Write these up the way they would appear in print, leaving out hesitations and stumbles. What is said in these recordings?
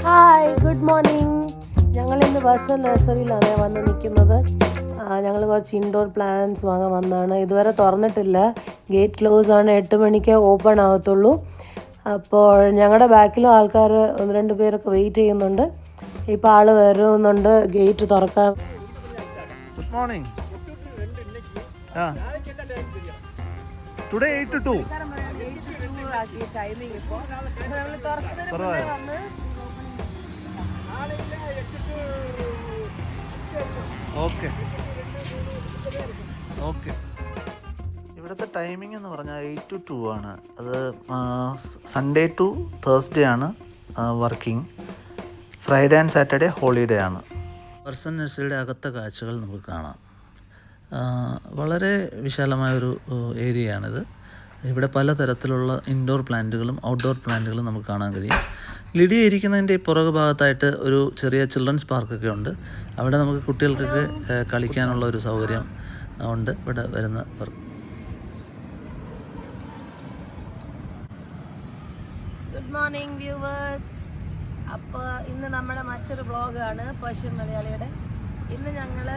Hi, good morning. ഞങ്ങളിന്ന് bus നഴ്സറിയിലാണ് വന്ന് നിൽക്കുന്നത്. ഞങ്ങൾ കുറച്ച് ഇൻഡോർ പ്ലാന്റ്സ് വാങ്ങാൻ വന്നതാണ്. ഇതുവരെ തുറന്നിട്ടില്ല, ഗേറ്റ് ക്ലോസ് ആണ്, 8 മണിക്ക് ഓപ്പൺ ആവത്തുള്ളൂ. അപ്പോൾ ഞങ്ങളുടെ ബാക്കിലും ആൾക്കാർ 1-2 പേരൊക്കെ വെയിറ്റ് ചെയ്യുന്നുണ്ട്. ഇപ്പോൾ ആൾ വരുന്നുണ്ട് ഗേറ്റ് തുറക്കാൻ. Good morning. Today 8 to 2. Okay okay. ഇവിടുത്തെ ടൈമിംഗ് എന്ന് പറഞ്ഞാൽ 8 to 2 ആണ്. അത് സൺഡേ ടു തേഴ്സ്ഡേ ആണ് working. Friday and Saturday holiday ആണ്. വർസൻ നഴ്സറിയുടെ അകത്തെ കാഴ്ചകൾ നമുക്ക് കാണാം. വളരെ വിശാലമായൊരു ഏരിയയാണിത്. ഇവിടെ പലതരത്തിലുള്ള ഇൻഡോർ പ്ലാന്റുകളും ഔട്ട്ഡോർ പ്ലാന്റുകളും നമുക്ക് കാണാൻ കഴിയും. ലിഡി ഇരിക്കുന്നതിൻ്റെ പുറകു ഭാഗത്തായിട്ട് ഒരു ചെറിയ ചിൽഡ്രൻസ് പാർക്കൊക്കെ ഉണ്ട്. അവിടെ നമുക്ക് കുട്ടികൾക്കൊക്കെ കളിക്കാനുള്ള ഒരു സൗകര്യം ഉണ്ട് ഇവിടെ വരുന്നവർ. Good morning viewers. അപ്പോൾ ഇന്ന് നമ്മുടെ മറ്റൊരു വ്ളോഗാണ് പേർഷ്യൻ മലയാളിയുടെ. ഇന്ന് ഞങ്ങൾ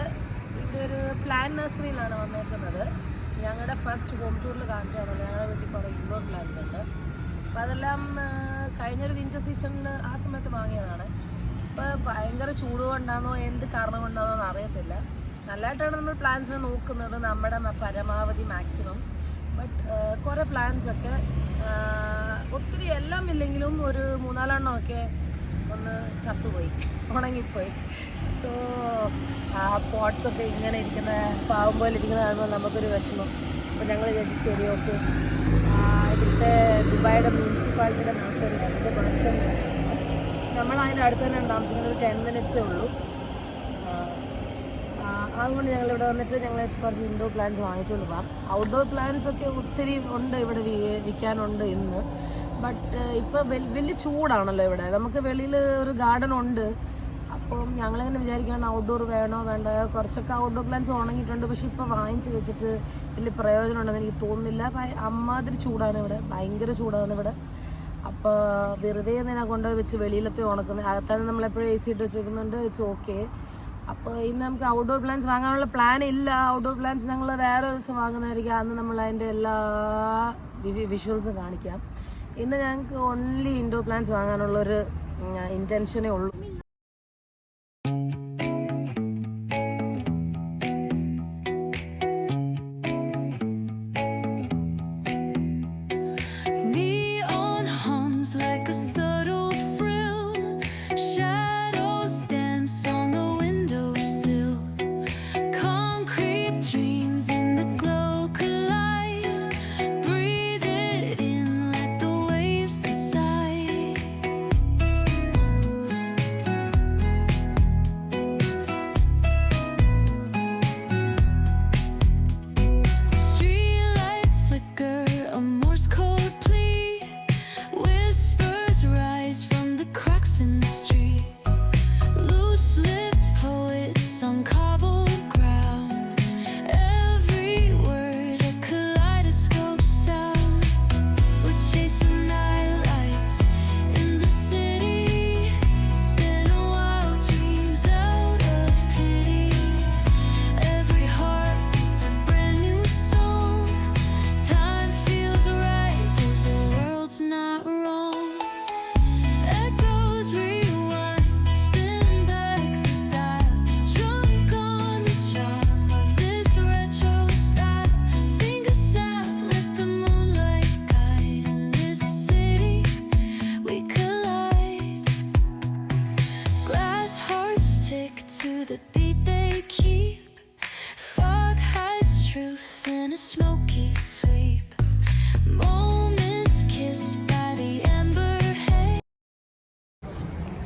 ഇവിടെ ഒരു പ്ലാന്റ് നഴ്സറിയിലാണ് വന്നേക്കുന്നത്. ഞങ്ങളുടെ ഫസ്റ്റ് ഹോം ടൂറിൽ കാണിച്ചാണല്ലോ. ഞങ്ങളുടെ വീട്ടിൽ കുറേ ഇൻഡോർ പ്ലാന്റ്സ് ഉണ്ട്. അപ്പോൾ അതെല്ലാം കഴിഞ്ഞൊരു വിൻ്റർ സീസണിൽ ആ സമയത്ത് വാങ്ങിയതാണ്. ഇപ്പോൾ ഭയങ്കര ചൂട് കൊണ്ടാണോ എന്ത് കാരണം കൊണ്ടാണോ എന്ന് അറിയത്തില്ല. നല്ലതായിട്ടാണ് നമ്മൾ പ്ലാന്റ്സിനെ നോക്കുന്നത്, നമ്മുടെ പരമാവധി മാക്സിമം. ബട്ട് കുറേ പ്ലാന്റ്സൊക്കെ ഒത്തിരി എല്ലാം ഇല്ലെങ്കിലും ഒരു 3-4 എണ്ണമൊക്കെ ഒന്ന് ചത്തുപോയി, ഉണങ്ങിപ്പോയി. സോ ആ പോട്ട്സൊക്കെ ഇങ്ങനെ ഇരിക്കുന്ന പാവം പോലെ ഇരിക്കുന്നത് കാണുമ്പോൾ നമുക്കൊരു വിഷമം. അപ്പോൾ ഞങ്ങൾ വിചാരിച്ചു ശരി ഓക്കെ, ഇവിടുത്തെ ദുബായിയുടെ മുനിസിപ്പാലിറ്റിയുടെ നഴ്സറി, അതിൻ്റെ പേഴ്സൺ നഴ്സറി, നമ്മൾ അതിൻ്റെ അടുത്ത് തന്നെയാണ് താമസിക്കുന്നത്. ഒരു 10 മിനിറ്റ്സേ ഉള്ളൂ. അതുകൊണ്ട് ഞങ്ങളിവിടെ വന്നിട്ട് ഞങ്ങൾ കുറച്ച് ഇൻഡോർ പ്ലാന്റ്സ് വാങ്ങിച്ചുകൊണ്ട് പോകാം. ഔട്ട്ഡോർ പ്ലാന്റ്സ് ഒക്കെ ഒത്തിരി ഉണ്ട് ഇവിടെ, വിൽക്കാനുണ്ട് ഇന്ന്. ബട്ട് ഇപ്പോൾ വലിയ ചൂടാണല്ലോ ഇവിടെ. നമുക്ക് വെളിയിൽ ഒരു ഗാർഡൻ ഉണ്ട്. അപ്പം ഞങ്ങളിങ്ങനെ വിചാരിക്കുകയാണ് ഔട്ട്ഡോർ വേണോ വേണ്ട. കുറച്ചൊക്കെ ഔട്ട്ഡോർ പ്ലാന്റ്സ് ഉണങ്ങിയിട്ടുണ്ട്. പക്ഷെ ഇപ്പോൾ വാങ്ങിച്ച് വെച്ചിട്ട് വലിയ പ്രയോജനം ഉണ്ടെന്ന് എനിക്ക് തോന്നുന്നില്ല. അമ്മാതിരി ചൂടാണ് ഇവിടെ, ഭയങ്കര ചൂടാണ് ഇവിടെ. അപ്പോൾ വെറുതെ എന്തിനാ കൊണ്ടുപോയി വെച്ച് വെളിയിലത്തെ ഉണക്കുന്നത്. അകത്താന്ന് നമ്മളെപ്പോഴും AC ഇട്ട് വെച്ചിരിക്കുന്നുണ്ട്. It's okay. അപ്പോൾ ഇന്ന് നമുക്ക് ഔട്ട്ഡോർ പ്ലാന്റ്സ് വാങ്ങാനുള്ള പ്ലാൻ ഇല്ല. ഔട്ട്ഡോർ പ്ലാന്റ്സ് ഞങ്ങൾ വേറെ ഒരു ദിവസം വാങ്ങുന്നതായിരിക്കും. അന്ന് നമ്മൾ അതിൻ്റെ എല്ലാ വിഷ്വൽസും കാണിക്കാം. ഇന്ന് ഞങ്ങൾക്ക് ഓൺലി ഇൻഡോർ പ്ലാന്റ്സ് വാങ്ങാനുള്ളൊരു ഇൻറ്റൻഷനേ ഉള്ളൂ.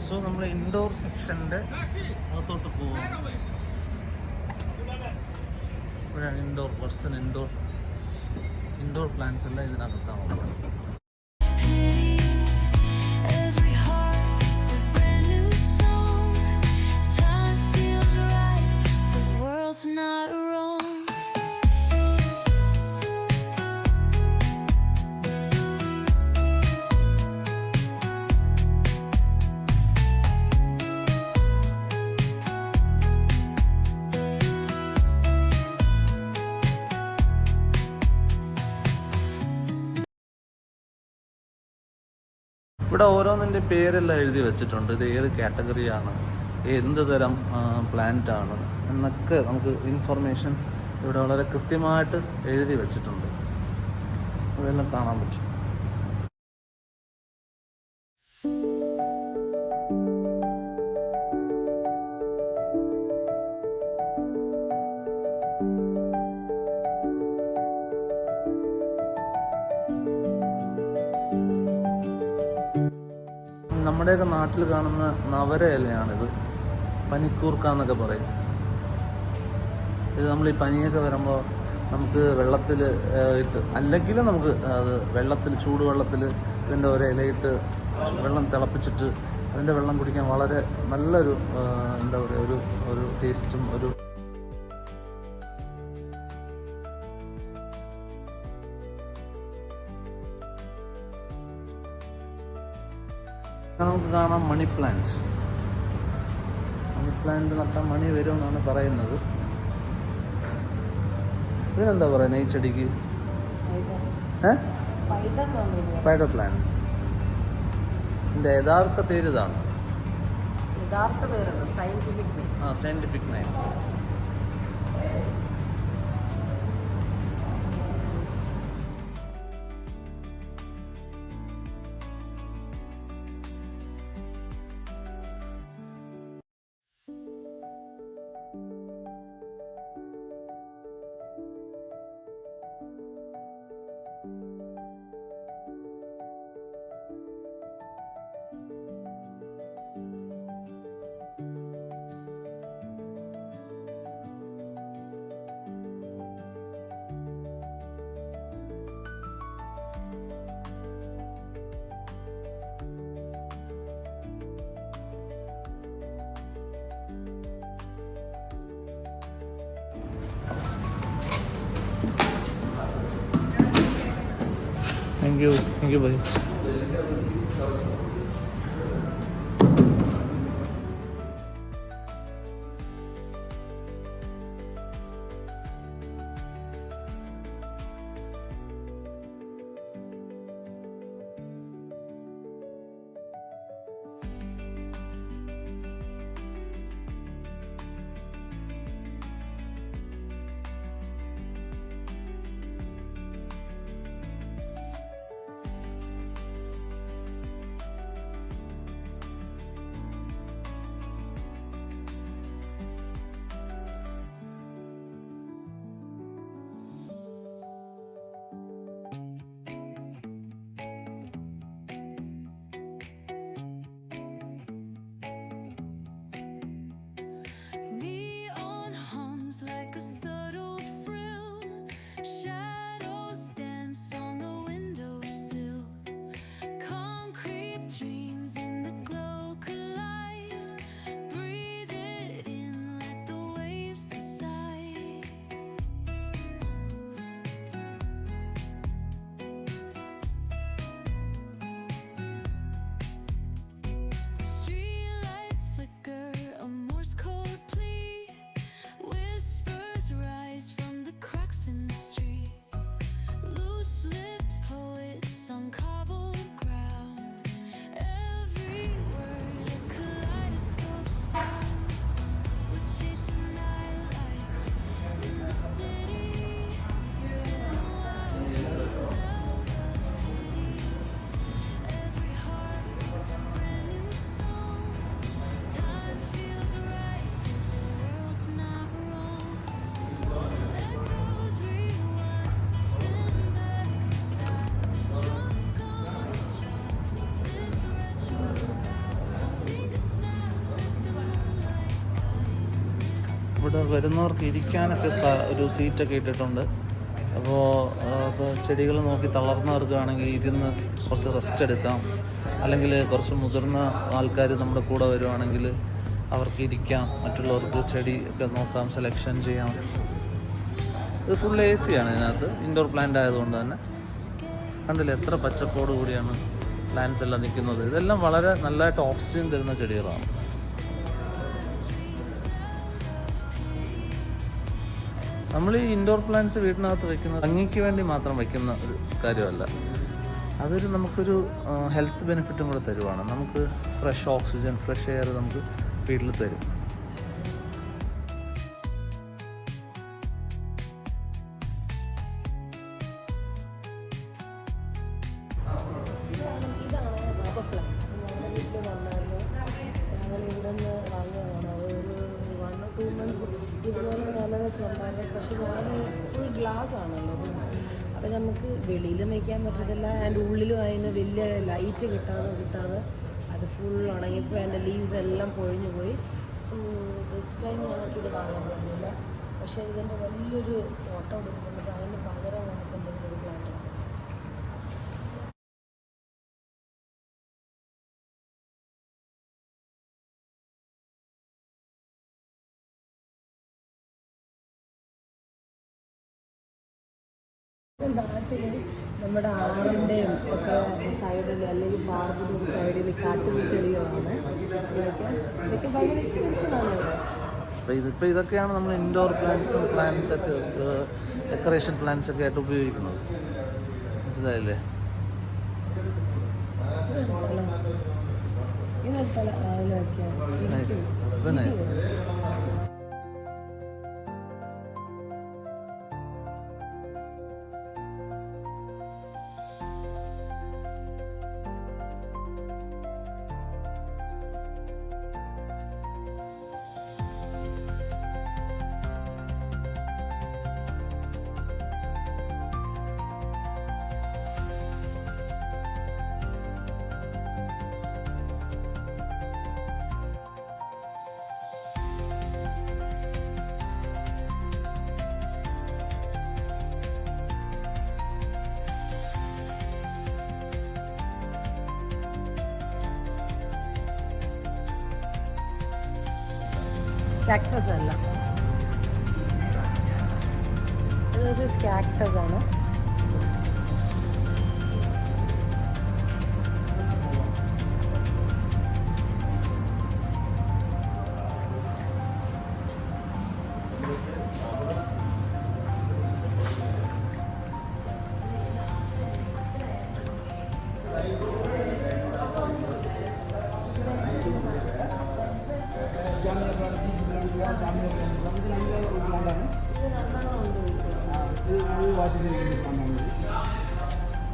സോ നമ്മൾ ഇൻഡോർ സെക്ഷൻ്റെ അകത്തോട്ട് പോവാം. ഇവിടെയാണ് ഇൻഡോർ വർസൻ ഇൻഡോർ പ്ലാന്റ്സ് എല്ലാം ഇതിനകത്താണ്. ഇവിടെ ഓരോന്നിൻ്റെ പേരെല്ലാം എഴുതി വെച്ചിട്ടുണ്ട്. ഇത് ഏത് കാറ്റഗറിയാണ്, എന്ത് തരം പ്ലാന്റ് ആണ് എന്നൊക്കെ നമുക്ക് ഇൻഫർമേഷൻ ഇവിടെ വളരെ കൃത്യമായിട്ട് എഴുതി വെച്ചിട്ടുണ്ട്. അതെല്ലാം കാണാൻ പറ്റും. നമ്മുടെയൊക്കെ നാട്ടിൽ കാണുന്ന നവര ഇലയാണിത്. പനിക്കൂർക്ക എന്നൊക്കെ പറയും. ഇത് നമ്മൾ ഈ പനിയൊക്കെ വരുമ്പോൾ നമുക്ക് വെള്ളത്തിൽ ഇട്ട്, അല്ലെങ്കിൽ നമുക്ക് അത് വെള്ളത്തിൽ, ചൂടുവെള്ളത്തിൽ ഇതിൻ്റെ ഒരു ഇലയിട്ട് വെള്ളം തിളപ്പിച്ചിട്ട് അതിൻ്റെ വെള്ളം കുടിക്കാൻ വളരെ നല്ലൊരു എന്താ പറയുക, ഒരു ടേസ്റ്റും ഒരു നമുക്ക് കാണാം. മണി പ്ലാന്റ് നട്ടാൽ മണി വരുമെന്നാണ് പറയുന്നത്. ഇതിനെന്താ പറയുന്നത് ഈ ചെടിക്ക്? Spider plant. ഇതിൻ്റെ യഥാർത്ഥ പേര് ഇതാണ്. Scientific name. Thank you भाई. Like a subtle frill, shadows dance on the windowsill. Concrete dreams in the glow collide. Breathe it in, let the waves decide. Streetlights flicker, a Morse code plea. Rise from the cracks in the street. Loose-lipped poets on cobbled ground. Every word a kaleidoscope sound. We're chasing nightlights in the city. Spin wild dreams out of pity. Every heart beats a brand new song. Time feels right, the world's not wrong. ഇവിടെ വരുന്നവർക്ക് ഇരിക്കാനൊക്കെ ഒരു സീറ്റൊക്കെ ഇട്ടിട്ടുണ്ട്. അപ്പോൾ ചെടികൾ നോക്കി തളർന്നവർക്കാണെങ്കിൽ ഇരുന്ന് കുറച്ച് റെസ്റ്റ് എടുക്കാം. അല്ലെങ്കിൽ കുറച്ച് മുതിർന്ന ആൾക്കാർ നമ്മുടെ കൂടെ വരുവാണെങ്കിൽ അവർക്ക് ഇരിക്കാം. മറ്റുള്ളവർക്ക് ചെടി ഒക്കെ നോക്കാം, സെലക്ഷൻ ചെയ്യാം. ഇത് ഫുൾ AC ആണ്. ഇതിനകത്ത് ഇൻഡോർ പ്ലാന്റ് ആയതുകൊണ്ട് തന്നെ കണ്ടില്ലേ എത്ര പച്ചപ്പോട് കൂടിയാണ് പ്ലാന്റ്സ് എല്ലാം നിൽക്കുന്നത്. ഇതെല്ലാം വളരെ നല്ലതായിട്ട് ഓക്സിജൻ തരുന്ന ചെടികളാണ്. നമ്മൾ ഈ ഇൻഡോർ പ്ലാന്റ്സ് വീട്ടിനകത്ത് വെക്കുന്നത് ഭംഗിക്ക് വേണ്ടി മാത്രം വെക്കുന്ന ഒരു കാര്യമല്ല. അതൊരു നമുക്കൊരു ഹെൽത്ത് ബെനിഫിറ്റും കൂടെ തരുവാണ്. നമുക്ക് ഫ്രഷ് ഓക്സിജൻ, ഫ്രഷ് എയർ നമുക്ക് വീട്ടിൽ തരും. ഇതുപോലെ നിലവെച്ചുണ്ടായിരുന്നു. പക്ഷെ ഞാൻ ഫുൾ ഗ്ലാസ് ആണല്ലോ, അപ്പോൾ നമുക്ക് വെളിയിലും വയ്ക്കാൻ പറ്റത്തില്ല. അതിൻ്റെ ഉള്ളിലും അതിന് വലിയ ലൈറ്റ് കിട്ടാതെ അത് ഫുൾ ഉണങ്ങിപ്പോൾ അതിൻ്റെ ലീവ്സ് എല്ലാം പൊഴിഞ്ഞു പോയി. സോ ദിസ് ടൈം ഞങ്ങൾക്കിത് കാണാൻ പറ്റില്ല. പക്ഷേ ഇതിൻ്റെ വലിയൊരു ഫോട്ടോ എടുക്കുന്നുണ്ട്. അതിന് പകരം നമുക്ക് എന്തെങ്കിലും ഒരു പ്ലാന്റ് ആണ്. നാട്ടിൽ നമ്മുടെ ആറിൻ്റെയും ഒക്കെ സൈഡിൽ അല്ലെങ്കിൽ പാർക്കിൻ്റെ ഒരു സൈഡിൽ കാട്ടുചെടികളാണ്. ഇതൊക്കെ ഭയങ്കര എക്സ്പെൻസീവാണ് ഇവിടെ. അപ്പോൾ ഇതൊക്കെയാണ് നമ്മൾ ഇൻഡോർ പ്ലാന്റ്സൊക്കെ ഡെക്കറേഷൻ പ്ലാന്റ്സൊക്കെ ആയിട്ട് ഉപയോഗിക്കുന്നത്. മനസ്സിലായില്ലേ? ഇതെടുത്താലോ അതിൽ വയ്ക്കാം. നൈസ്, ഇത് നൈസ്. കാക്ടസ് അല്ല, ഇത് കാക്ടസ് ആണ്.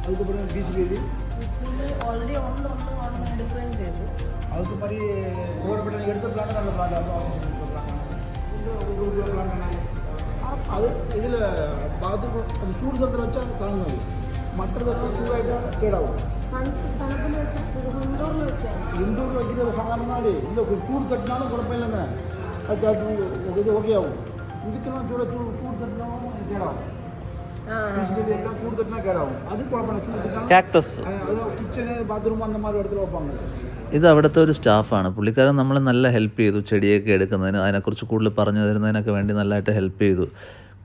அதுக்கப்புறம் பிசிபிடி ഓൾറെഡി ഒന്ന് എടുക്കുകയും ചെയ്തു. அதுக்கு மாதிரி கவர்மெண்ட் எடுத்த பிளான் நல்ல பிளான், அது பிளான் அது இதில் பார்த்து அந்த சூடு தரத்தில் வச்சா தாங்காது. மற்றதெல்லாம் சூடாகிட்டா கேடாகும். തണുപ്പിൽ വെച്ചാൽ ഇൻഡോറിൽ വെക്കാം. இந்தூரில் வைக்கிறது சாதாரணமாதிரி இல்லை, சூடு தட்டினாலும் குழப்பம் இல்லைங்க. அது தட்டி இது ஓகே ஆகும். இதுக்கெல்லாம் சூடு தட்டினாலும் கேடாகும். பிசிபிடி எல்லாம் சூடு தட்டினா கேடாகும். அது குழப்பம் இல்லை. சூடு தட்டினாலும் കാക്ടസ്. அது கிச்சனு பாத்ரூம் அந்த மாதிரி இடத்துல வைப்பாங்க. ഇത് അവിടുത്തെ ഒരു സ്റ്റാഫാണ്. പുള്ളിക്കാരൻ നമ്മളെ നല്ല ഹെൽപ്പ് ചെയ്തു. ചെടിയൊക്കെ എടുക്കുന്നതിന്, അതിനെക്കുറിച്ച് കൂടുതൽ പറഞ്ഞു തരുന്നതിനൊക്കെ വേണ്ടി നല്ലതായിട്ട് ഹെൽപ്പ് ചെയ്തു.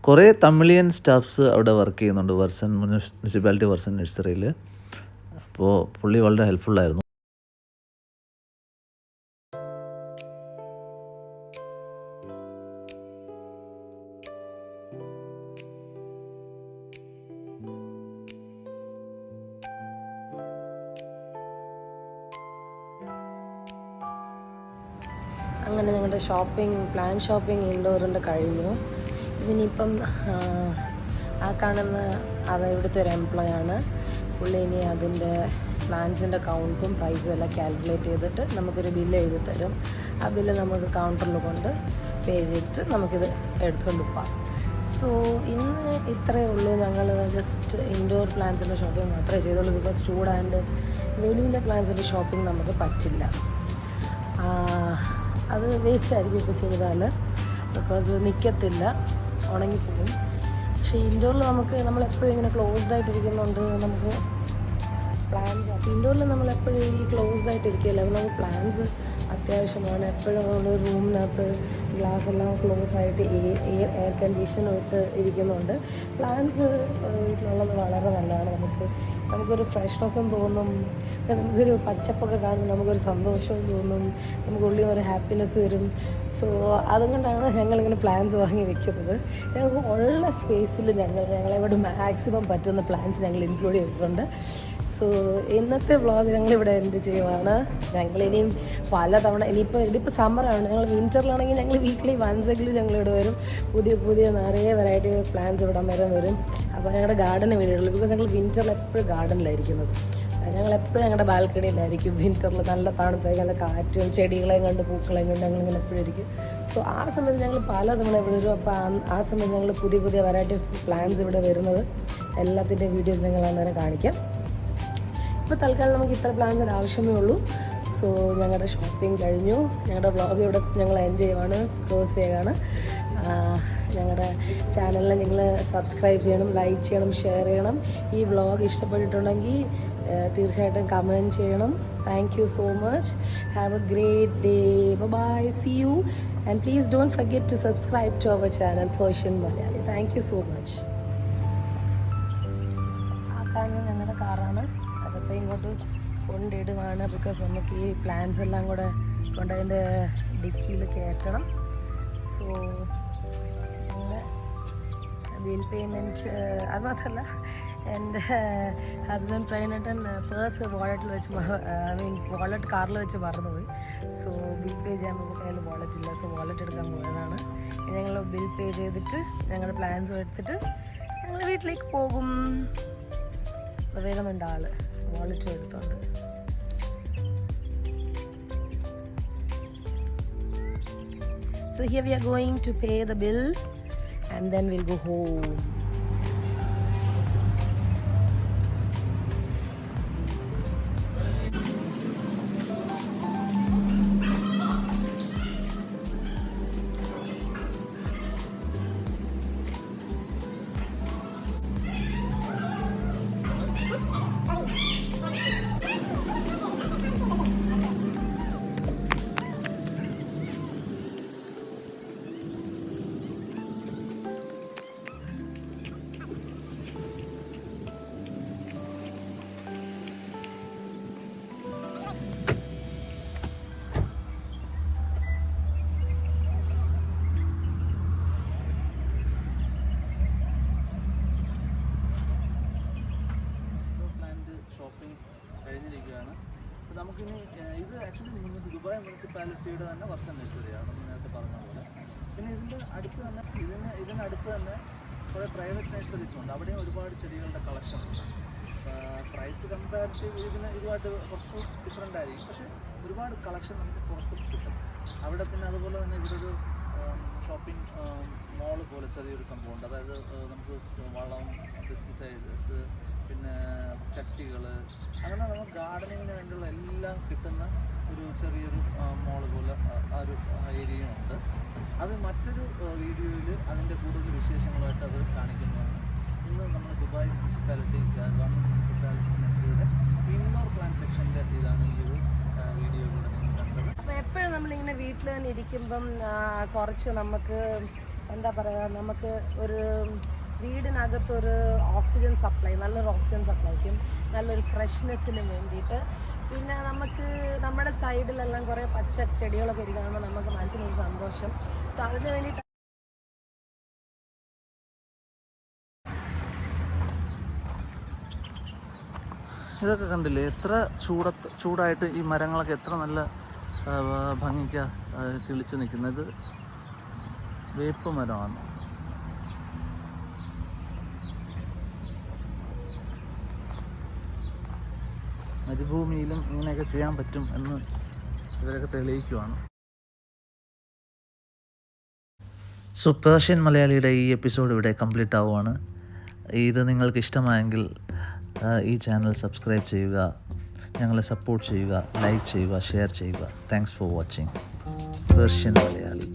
കുറേ തമിഴിയൻ സ്റ്റാഫ്സ് അവിടെ വർക്ക് ചെയ്യുന്നുണ്ട് വർസൻ മുനിസിപ്പാലിറ്റി വർസൻ നഴ്സറിയിൽ. അപ്പോൾ പുള്ളി വളരെ ഹെൽപ്ഫുള്ളായിരുന്നു. അങ്ങനെ ഞങ്ങളുടെ പ്ലാൻ ഷോപ്പിംഗ് ഇൻഡോറിൻ്റെ കഴിഞ്ഞു. ഇതിനിപ്പം ആ കാണുന്ന അത് ഇവിടുത്തെ ഒരു എംപ്ലോയി ആണ്. പുള്ളി ഇനി അതിൻ്റെ പ്ലാൻസിൻ്റെ കൗണ്ടും പ്രൈസും എല്ലാം കാൽക്കുലേറ്റ് ചെയ്തിട്ട് നമുക്കൊരു ബില്ല് എഴുതി തരും. ആ ബില്ല് നമുക്ക് കൗണ്ടറിൽ കൊണ്ട് പേ ചെയ്തിട്ട് നമുക്കിത് എടുത്തുകൊണ്ട് പോകാം. സോ ഇന്ന് ഇത്രയേ ഉള്ളൂ. ഞങ്ങൾ ജസ്റ്റ് ഇൻഡോർ പ്ലാൻസിൻ്റെ ഷോപ്പിംഗ് മാത്രമേ ചെയ്തുള്ളൂ. ബിക്കോസ് ചൂടാണ്ട് വെളിയിലെ പ്ലാൻസിൻ്റെ ഷോപ്പിംഗ് നമുക്ക് പറ്റില്ല. അത് വേസ്റ്റ് ആയിരിക്കും ഇപ്പോൾ ചെയ്താൽ, ബിക്കോസ് നിൽക്കത്തില്ല, ഉണങ്ങിപ്പോകും. പക്ഷേ ഇൻഡോറിൽ നമ്മളെപ്പോഴും ഇങ്ങനെ ക്ലോസ്ഡ് ആയിട്ടിരിക്കുന്നുണ്ട്. നമുക്ക് പ്ലാൻസ് ഇൻഡോറിൽ നമ്മളെപ്പോഴും ഈ ക്ലോസ്ഡ് ആയിട്ടിരിക്കുകയല്ല. അപ്പോൾ നമുക്ക് പ്ലാൻസ് അത്യാവശ്യമാണ്. എപ്പോഴും നമ്മൾ റൂമിനകത്ത് ഗ്ലാസ് എല്ലാം ക്ലോസ് ആയിട്ട് എയർ കണ്ടീഷൻ ഇട്ട് ഇരിക്കുന്നുണ്ട്. പ്ലാൻസ് വീട്ടിലുള്ളത് വളരെ നല്ലതാണ്. നമുക്ക് നമുക്കൊരു ഫ്രഷ്നെസ്സും തോന്നും, നമുക്കൊരു പച്ചപ്പൊക്കെ കാണുമ്പോൾ നമുക്കൊരു സന്തോഷവും തോന്നും, നമുക്ക് ഉള്ളിൽ നിന്നൊരു ഹാപ്പിനെസ് വരും. സോ അതുകൊണ്ടാണ് ഞങ്ങളിങ്ങനെ പ്ലാൻസ് വാങ്ങി വെക്കുന്നത്. ഞങ്ങൾക്ക് ഉള്ള സ്പേസിൽ ഞങ്ങളെ കൊണ്ട് മാക്സിമം പറ്റുന്ന പ്ലാൻസ് ഞങ്ങൾ ഇൻക്ലൂഡ് ചെയ്തിട്ടുണ്ട്. സോ ഇന്നത്തെ വ്ളോഗ് ഞങ്ങളിവിടെ എൻഡ് ചെയ്യുവാണ്. ഞങ്ങളിനിയും പലതവണ ഇതിപ്പോൾ സമ്മറാണ്, ഞങ്ങൾ വിൻ്ററിലാണെങ്കിൽ ഞങ്ങൾ വീക്ക്ലി വൺസെങ്കിലും ഞങ്ങളിവിടെ വരും. പുതിയ നിറയെ വെറൈറ്റി പ്ലാന്റ്സ് ഇവിടെ അന്നേരം വരും. അപ്പോൾ ഞങ്ങളുടെ ഗാർഡന് വേണ്ടിയിട്ടുള്ളൂ. ബിക്കോസ് ഞങ്ങൾ വിൻ്ററിൽ എപ്പോഴും ഗാർഡനിലായിരിക്കുന്നത്. ഞങ്ങളെപ്പോഴും ഞങ്ങളുടെ ബാൽക്കണിയിലായിരിക്കും. വിൻ്ററിൽ നല്ല തണുപ്പായി, നല്ല കാറ്റും ചെടികളെയും കണ്ട് പൂക്കളെയും കണ്ട് ഞങ്ങളിങ്ങനെ എപ്പോഴും ഇരിക്കും. സോ ആ സമയത്ത് ഞങ്ങൾ പലതവണ ഇവിടെ വരും. അപ്പോൾ ആ സമയത്ത് ഞങ്ങൾ പുതിയ വെറൈറ്റി ഓഫ് പ്ലാന്റ്സ് ഇവിടെ വരുന്നത് എല്ലാത്തിൻ്റെയും വീഡിയോസ് ഞങ്ങൾ അന്നേരം കാണിക്കാം. ഇപ്പോൾ തൽക്കാലം നമുക്ക് ഇത്ര പ്ലാൻസിന് ആവശ്യമേ ഉള്ളൂ. സോ ഞങ്ങളുടെ ഷോപ്പിംഗ് കഴിഞ്ഞു. ഞങ്ങളുടെ വ്ളോഗ് ഇവിടെ ഞങ്ങൾ എൻഡ് ചെയ്യുവാണ്, ക്ലോസ് ചെയ്യുകയാണ്. ഞങ്ങളുടെ ചാനലിൽ നിങ്ങൾ സബ്സ്ക്രൈബ് ചെയ്യണം, ലൈക്ക് ചെയ്യണം, ഷെയർ ചെയ്യണം. ഈ വ്ളോഗ് ഇഷ്ടപ്പെട്ടിട്ടുണ്ടെങ്കിൽ തീർച്ചയായിട്ടും കമൻറ്റ് ചെയ്യണം. Thank you so much. Have a great day. Bye, see you. And please don't forget to subscribe to our channel Persian Malayali. Thank you so much. ആ കാണുന്നത് ഞങ്ങളുടെ കാറാണ്. അതൊക്കെ ഇങ്ങോട്ട് കൊണ്ടിടുവാണ്. ബിക്കോസ് നമുക്ക് ഈ പ്ലാൻസ് എല്ലാം കൂടെ കൊണ്ടതിൻ്റെ ഡിക്കിയിൽ കയറ്റണം. സോ അങ്ങനെ ബിൽ പേയ്മെൻറ്റ് അത് മാത്രമല്ല, എൻ്റെ ഹസ്ബൻഡ് പ്രൈനട്ടൻ പേഴ്സ് വാളറ്റിൽ വെച്ച് വാളറ്റ് കാറിൽ വെച്ച് മറന്നുപോയി. സോ ബിൽ പേ ചെയ്യാൻ നമുക്ക് കയ്യിൽ വാളറ്റ് ഇല്ല. സോ വാളറ്റ് എടുക്കാൻ പോയതാണ്. ഞങ്ങൾ ബിൽ പേ ചെയ്തിട്ട് ഞങ്ങളുടെ പ്ലാൻസും എടുത്തിട്ട് ഞങ്ങൾ വീട്ടിലേക്ക് പോകും. വരുന്നുണ്ട് ആള് വാളറ്റും എടുത്തോണ്ട്. So here we are going to pay the bill and then we'll go home. കഴിഞ്ഞിരിക്കുകയാണ്. അപ്പോൾ നമുക്കിനി ഇത് ആക്ച്വലി ദുബായ് മുനിസിപ്പാലിറ്റിയുടെ തന്നെ വർഷം നഴ്സറിയാണ് നമ്മൾ നേരത്തെ പറഞ്ഞ പോലെ. പിന്നെ ഇതിനടുത്ത് തന്നെ കുറേ പ്രൈവറ്റ് നഴ്സറീസും ഉണ്ട്. അവിടെയും ഒരുപാട് ചെടികളുടെ കളക്ഷൻ ഉണ്ട്. പ്രൈസ് കമ്പാരിറ്റീവ് ഇതുമായിട്ട് കുറച്ച് ഡിഫറെൻ്റ് ആയിരിക്കും, പക്ഷേ ഒരുപാട് കളക്ഷൻ നമുക്ക് പുറത്ത് കിട്ടും അവിടെ. പിന്നെ അതുപോലെ തന്നെ ഇവിടെ ഒരു ഷോപ്പിംഗ് മോള് പോലെ ചെറിയൊരു സംഭവമുണ്ട്. അതായത് നമുക്ക് വളം, പെസ്റ്റിസൈഡ്സ്, പിന്നെ ചട്ടികൾ, അങ്ങനെ നമുക്ക് ഗാർഡനിങ്ങിന് വേണ്ടിയുള്ള എല്ലാം കിട്ടുന്ന ഒരു ചെറിയൊരു മോള് പോലെ ആ ഒരു ഏരിയയും ഉണ്ട്. അത് മറ്റൊരു വീഡിയോയിൽ അതിൻ്റെ കൂടുതൽ വിശേഷങ്ങളായിട്ട് അത് കാണിക്കുന്നതാണ്. ഇന്ന് നമ്മൾ ദുബായ് മുനിസിപ്പാലിറ്റി ഗവൺമെൻറ് മുനിസിപ്പാലിറ്റി നഴ്സറിയുടെ ഇൻഡോർ പ്ലാന്റ് സെക്ഷൻ്റെ ഇതാണ് ഈ ഒരു വീഡിയോയിലൂടെ നിങ്ങൾ കണ്ടത്. അപ്പോൾ എപ്പോഴും നമ്മളിങ്ങനെ വീട്ടിൽ തന്നെ ഇരിക്കുമ്പം കുറച്ച് നമുക്ക് എന്താ പറയുക, നമുക്ക് ഒരു വീടിനകത്തൊരു ഓക്സിജൻ സപ്ലൈ, നല്ലൊരു ഓക്സിജൻ സപ്ലൈക്കും നല്ലൊരു ഫ്രഷ്നെസ്സിന് വേണ്ടിയിട്ട്, പിന്നെ നമുക്ക് നമ്മുടെ സൈഡിലെല്ലാം കുറേ പച്ച ചെടികളൊക്കെ ഇരിക്കുകയാകുമ്പോൾ നമുക്ക് മനസ്സിനൊരു സന്തോഷം. സോ അതിന് വേണ്ടിയിട്ട് ഇതൊക്കെ കണ്ടില്ലേ, എത്ര ചൂടായിട്ട് ഈ മരങ്ങളൊക്കെ എത്ര നല്ല ഭംഗിക്കാ കിളിച്ച് നിൽക്കുന്നത്. വേപ്പ് മരമാണ്. മരുഭൂമിയിലും ഇങ്ങനെയൊക്കെ ചെയ്യാൻ പറ്റും എന്ന് ഇവരൊക്കെ തെളിയിക്കുവാണ്. സോ പേർഷ്യൻ മലയാളിയുടെ ഈ എപ്പിസോഡ് ഇവിടെ കംപ്ലീറ്റ് ആവുകയാണ്. ഇത് നിങ്ങൾക്ക് ഇഷ്ടമായെങ്കിൽ ഈ ചാനൽ സബ്സ്ക്രൈബ് ചെയ്യുക, ഞങ്ങളെ സപ്പോർട്ട് ചെയ്യുക, ലൈക്ക് ചെയ്യുക, ഷെയർ ചെയ്യുക. Thanks for watching Persian Malayali.